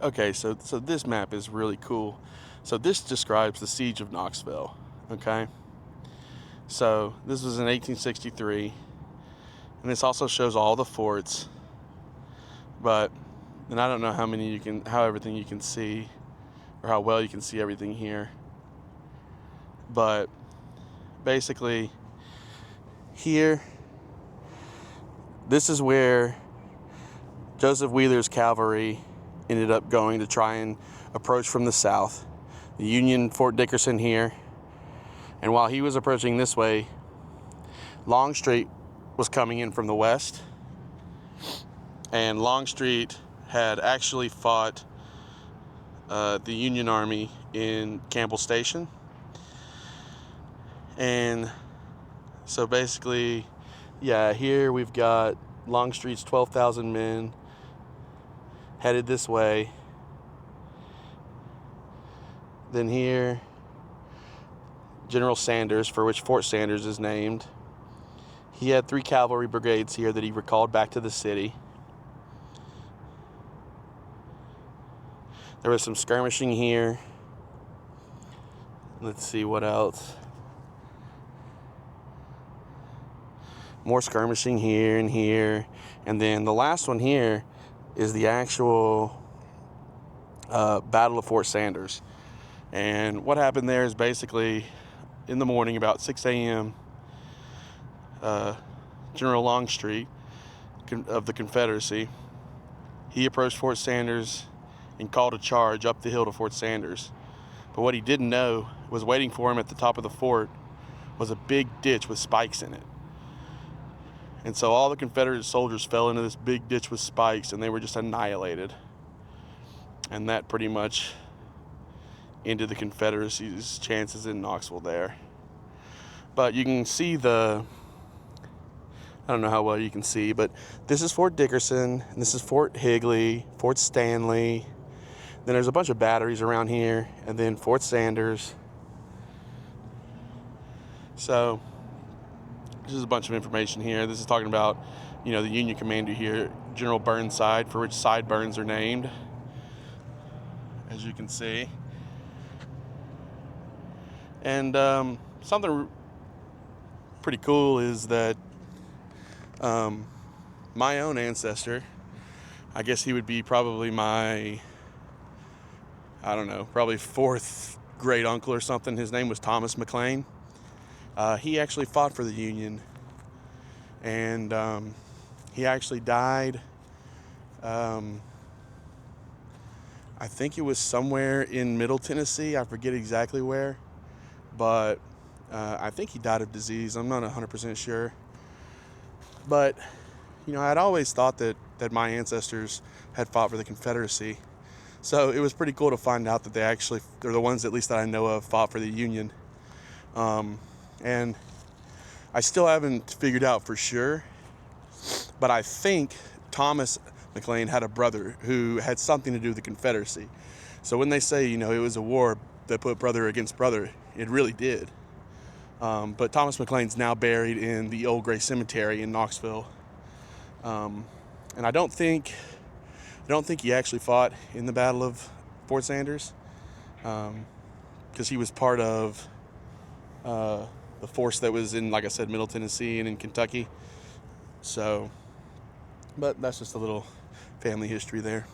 Okay, so this map is really cool. So this describes the Siege of Knoxville. Okay, so this was in 1863, and this also shows all the forts. But, and I don't know how everything you can see, or how well you can see everything here. But basically, here, this is where Joseph Wheeler's cavalry ended up going to try and approach from the south. The Union Fort Dickerson here. And while he was approaching this way, Longstreet was coming in from the west. And Longstreet had actually fought the Union Army in Campbell Station. And so basically, yeah, here we've got Longstreet's 12,000 men headed this way. Then here, General Sanders, for which Fort Sanders is named, he had 3 cavalry brigades here that he recalled back to the city. There was some skirmishing here. Let's see what else. More skirmishing here and here. And then the last one here is the actual Battle of Fort Sanders. And what happened there is basically in the morning about 6 a.m., General Longstreet of the Confederacy, he approached Fort Sanders and called a charge up the hill to Fort Sanders. But what he didn't know was waiting for him at the top of the fort was a big ditch with spikes in it. And so all the Confederate soldiers fell into this big ditch with spikes, and they were just annihilated. And that pretty much ended the Confederacy's chances in Knoxville there. But you can see I don't know how well you can see, but this is Fort Dickerson, and this is Fort Higley, Fort Stanley. Then there's a bunch of batteries around here, and then Fort Sanders. So this is a bunch of information here. This is talking about, the Union commander here, General Burnside, for which sideburns are named, as you can see. And something pretty cool is that my own ancestor, I guess he would be probably my, probably 4th great uncle or something. His name was Thomas McLean. He actually fought for the Union, and he actually died. I think it was somewhere in Middle Tennessee. I forget exactly where, but I think he died of disease. I'm not 100% sure. But, I'd always thought that my ancestors had fought for the Confederacy. So it was pretty cool to find out that they're the ones, at least that I know of, fought for the Union. And I still haven't figured out for sure, but I think Thomas McLean had a brother who had something to do with the Confederacy. So when they say, it was a war that put brother against brother, it really did. But Thomas McLean's now buried in the Old Gray Cemetery in Knoxville. And I don't think he actually fought in the Battle of Fort Sanders, because he was part of the force that was in, like I said, Middle Tennessee and in Kentucky. So, but that's just a little family history there.